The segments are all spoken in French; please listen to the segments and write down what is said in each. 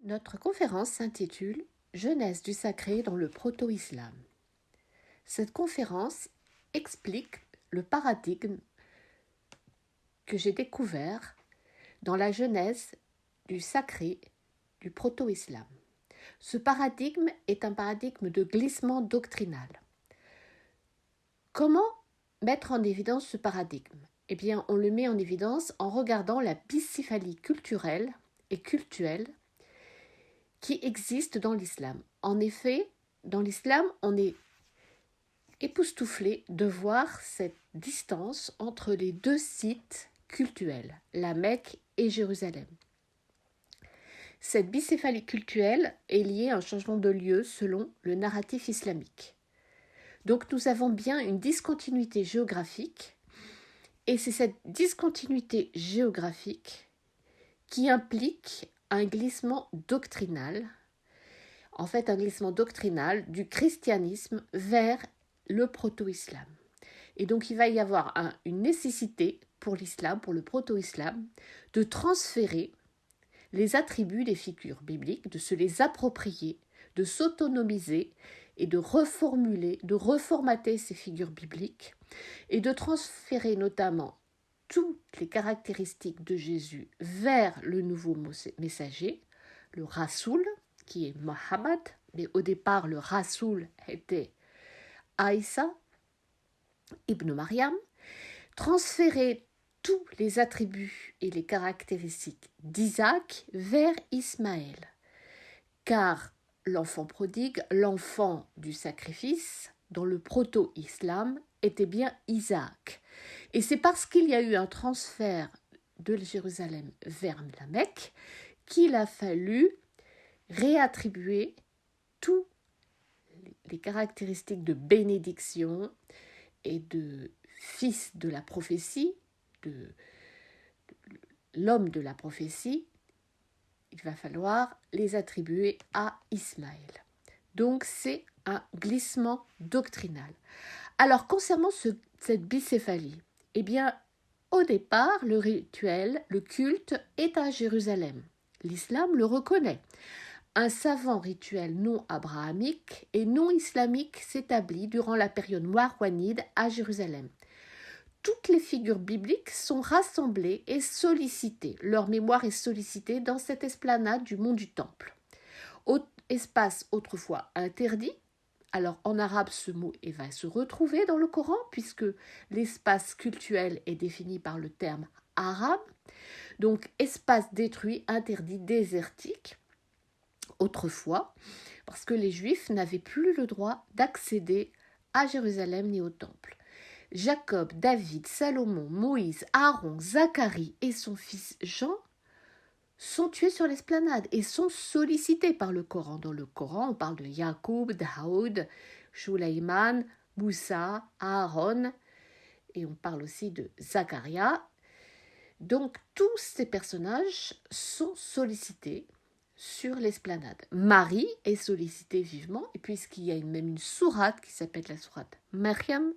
Notre conférence s'intitule « Jeunesse du sacré dans le proto-islam ». Cette conférence explique le paradigme que j'ai découvert dans la genèse du sacré du proto-islam. Ce paradigme est un paradigme de glissement doctrinal. Comment mettre en évidence ce paradigme ? Eh bien, on le met en évidence en regardant la bicéphalie culturelle et cultuelle qui existe dans l'islam. En effet, dans l'islam, on est époustouflé de voir cette distance entre les deux sites cultuels, la Mecque et Jérusalem. Cette bicéphalie cultuelle est liée à un changement de lieu selon le narratif islamique. Donc nous avons bien une discontinuité géographique, et c'est cette discontinuité géographique qui implique un glissement doctrinal, en fait un glissement doctrinal du christianisme vers le proto-islam. Et donc il va y avoir une nécessité pour l'islam, pour le proto-islam, de transférer les attributs des figures bibliques, de se les approprier, de s'autonomiser et de reformuler, de reformater ces figures bibliques et de transférer notamment toutes les caractéristiques de Jésus vers le nouveau messager, le Rasoul, qui est Mohammed, mais au départ le Rasoul était Aïssa ibn Maryam, transférer tous les attributs et les caractéristiques d'Isaac vers Ismaël, car l'enfant prodigue, l'enfant du sacrifice, dans le proto-islam, était bien Isaac. Et c'est parce qu'il y a eu un transfert de Jérusalem vers la Mecque qu'il a fallu réattribuer tous les caractéristiques de bénédiction et de fils de la prophétie, de l'homme de la prophétie, il va falloir les attribuer à Ismaël. Donc c'est un glissement doctrinal. Alors concernant cette bicéphalie, eh bien au départ le rituel, le culte est à Jérusalem. L'islam le reconnaît. Un savant rituel non abrahamique et non islamique s'établit durant la période marouanide à Jérusalem. Toutes les figures bibliques sont rassemblées et sollicitées. Leur mémoire est sollicitée dans cette esplanade du mont du Temple. Espace autrefois interdit. Alors en arabe, ce mot va se retrouver dans le Coran puisque l'espace cultuel est défini par le terme arabe. Donc espace détruit, interdit, désertique. Autrefois, parce que les Juifs n'avaient plus le droit d'accéder à Jérusalem ni au Temple. Jacob, David, Salomon, Moïse, Aaron, Zacharie et son fils Jean sont tués sur l'esplanade et sont sollicités par le Coran. Dans le Coran, on parle de Yacoub, Daoud, Shulaïman, Moussa, Aaron, et on parle aussi de Zacharia. Donc tous ces personnages sont sollicités sur l'esplanade. Marie est sollicitée vivement, et puisqu'il y a même une sourate qui s'appelle la sourate Maryam,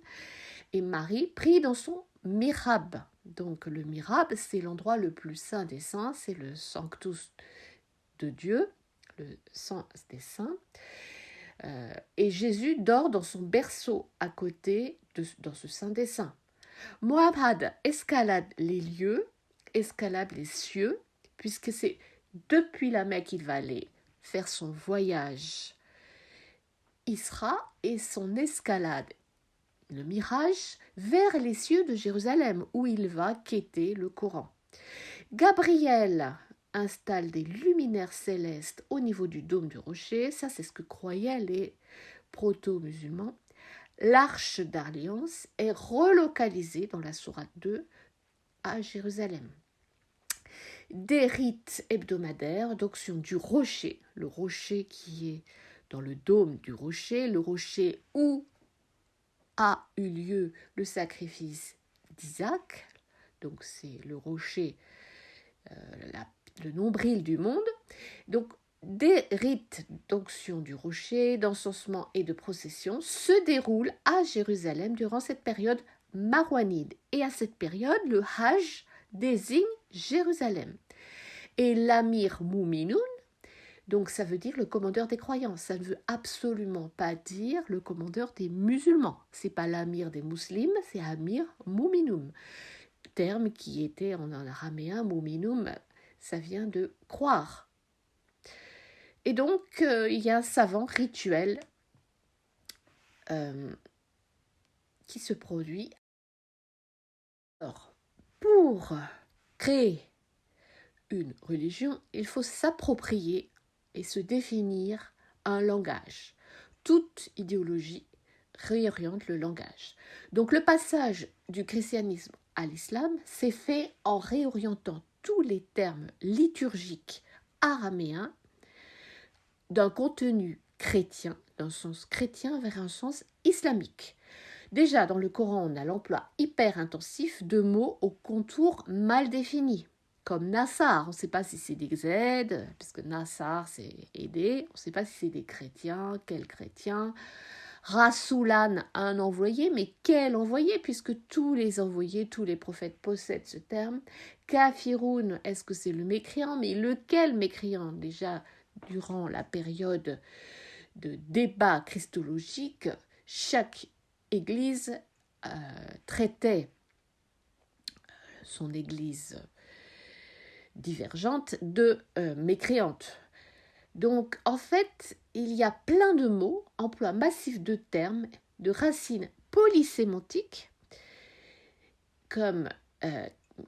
et Marie prie dans son mihrab. Donc le mihrab, c'est l'endroit le plus saint des saints, c'est le sanctus de Dieu, le saint des saints. Et Jésus dort dans son berceau à côté, dans ce saint des saints. Mohammed escalade les lieux, escalade les cieux, puisque c'est depuis la Mecque qu'il va aller faire son voyage Isra et son escalade, le mirage, vers les cieux de Jérusalem, où il va quêter le Coran. Gabriel installe des luminaires célestes au niveau du dôme du rocher, ça c'est ce que croyaient les proto-musulmans. L'arche d'alliance est relocalisée dans la sourate 2 à Jérusalem. Des rites hebdomadaires d'onction du rocher, le rocher qui est dans le dôme du rocher, le rocher où a eu lieu le sacrifice d'Isaac, donc c'est le rocher, le nombril du monde. Donc des rites d'onction du rocher, d'encensement et de procession se déroulent à Jérusalem durant cette période marouanide. Et à cette période, le Hajj désigne Jérusalem. Et l'Amir Mouminoun Donc ça veut dire le commandeur des croyants. Ça ne veut absolument pas dire le commandeur des musulmans. C'est pas l'amir des musulmans, c'est Amir Muminum. Terme qui était en araméen, Muminum, ça vient de croire. Et donc il y a un savant rituel qui se produit. Alors, pour créer une religion, il faut s'approprier et se définir un langage. Toute idéologie réoriente le langage. Donc le passage du christianisme à l'islam s'est fait en réorientant tous les termes liturgiques araméens d'un contenu chrétien, d'un sens chrétien vers un sens islamique. Déjà, dans le Coran, on a l'emploi hyper intensif de mots aux contours mal définis, comme Nassar. On ne sait pas si c'est des aides, puisque Nassar, c'est aider. On ne sait pas si c'est des chrétiens, quels chrétiens. Rasoulan, un envoyé, mais quel envoyé, puisque tous les envoyés, tous les prophètes possèdent ce terme. Kafiroun, est-ce que c'est le mécréant? Mais lequel mécréant? Déjà, durant la période de débat christologique, chaque Église traitait son Église divergente de mécréante. Donc, en fait, il y a plein de mots, emploi massif de termes, de racines polysémantiques, comme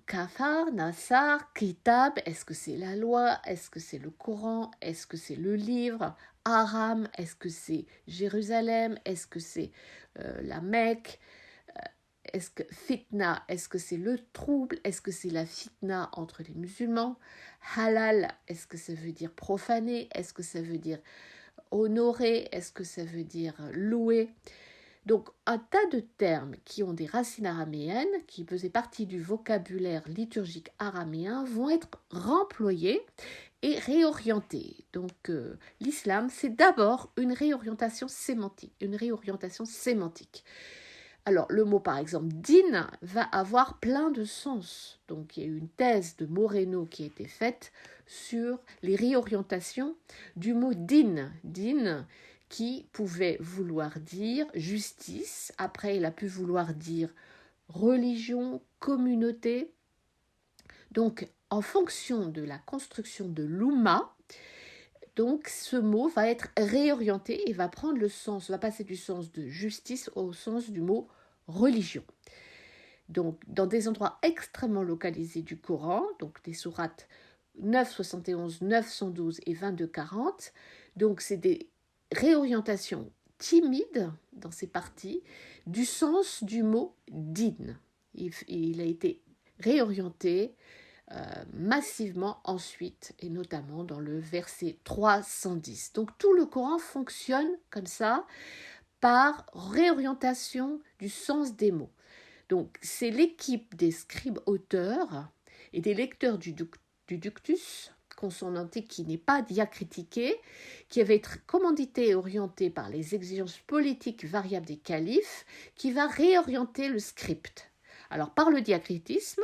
kafar, nassar, kitab, est-ce que c'est la loi, est-ce que c'est le Coran, est-ce que c'est le livre, Aram, est-ce que c'est Jérusalem, est-ce que c'est la Mecque, est-ce que fitna, est-ce que c'est le trouble, est-ce que c'est la fitna entre les musulmans, halal, est-ce que ça veut dire profaner, est-ce que ça veut dire honorer, est-ce que ça veut dire louer. Donc un tas de termes qui ont des racines araméennes, qui faisaient partie du vocabulaire liturgique araméen, vont être remployés et réorientés. Donc l'islam, c'est d'abord une réorientation sémantique, Alors, le mot, par exemple, din va avoir plein de sens. Donc, il y a eu une thèse de Moreno qui a été faite sur les réorientations du mot din. Din, qui pouvait vouloir dire justice. Après, il a pu vouloir dire religion, communauté. Donc, en fonction de la construction de l'Oumma, donc ce mot va être réorienté et va prendre le sens, va passer du sens de justice au sens du mot religion. Donc dans des endroits extrêmement localisés du Coran, donc des sourates 971, 912 et 2240, donc c'est des réorientations timides dans ces parties du sens du mot din. Il a été réorienté massivement ensuite, et notamment dans le verset 310. Donc tout le Coran fonctionne comme ça, par réorientation du sens des mots. Donc c'est l'équipe des scribes-auteurs et des lecteurs du Ductus, consonanté qui n'est pas diacritiqué, qui avait été commandité et orienté par les exigences politiques variables des califes, qui va réorienter le script. Alors par le diacritisme,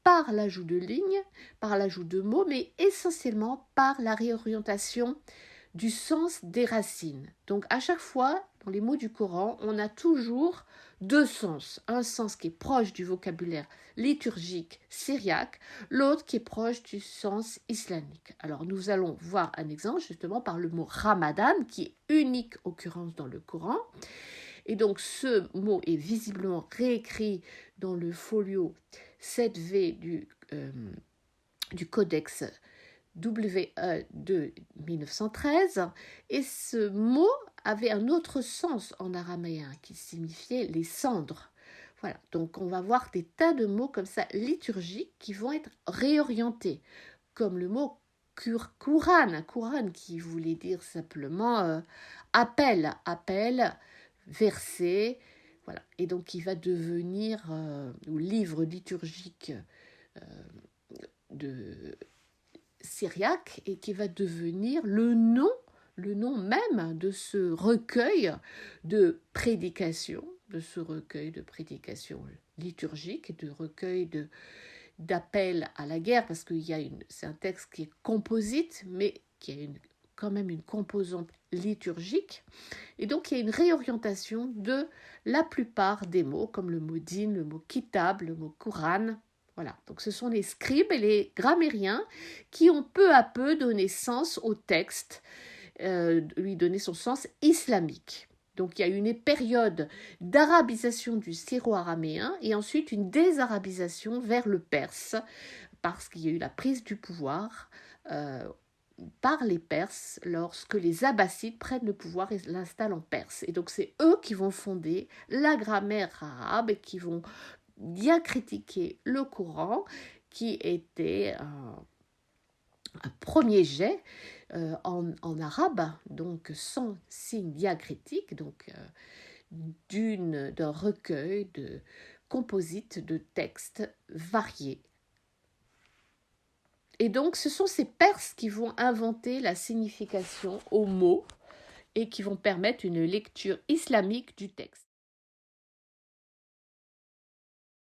par l'ajout de lignes, par l'ajout de mots, mais essentiellement par la réorientation du sens des racines. Donc à chaque fois, dans les mots du Coran, on a toujours deux sens. Un sens qui est proche du vocabulaire liturgique syriaque, l'autre qui est proche du sens islamique. Alors nous allons voir un exemple justement par le mot Ramadan, qui est unique occurrence dans le Coran. Et donc ce mot est visiblement réécrit dans le folio 7V du codex WE de 1913, et ce mot avait un autre sens en araméen qui signifiait les cendres. Voilà, donc on va voir des tas de mots comme ça liturgiques qui vont être réorientés, comme le mot Quran qui voulait dire simplement appel, verset, voilà, et donc qui va devenir ou livre liturgique de syriaque et qui va devenir le nom même de ce recueil de prédication, liturgique et de recueil d'appel à la guerre, parce c'est un texte qui est composite, mais qui a une quand même une composante liturgique. Et donc, il y a une réorientation de la plupart des mots, comme le mot din, le mot kitab, le mot Quran. Voilà, donc ce sont les scribes et les grammairiens qui ont peu à peu donné sens au texte, lui donné son sens islamique. Donc il y a eu une période d'arabisation du syro-araméen et ensuite une désarabisation vers le perse, parce qu'il y a eu la prise du pouvoir par les Perses lorsque les Abbassides prennent le pouvoir et l'installent en Perse. Et donc c'est eux qui vont fonder la grammaire arabe et qui vont bien critiquer le Coran, qui était un premier jet en arabe, donc sans signe diacritique, donc d'un recueil de composites de textes variés. Et donc, ce sont ces Perses qui vont inventer la signification aux mots et qui vont permettre une lecture islamique du texte.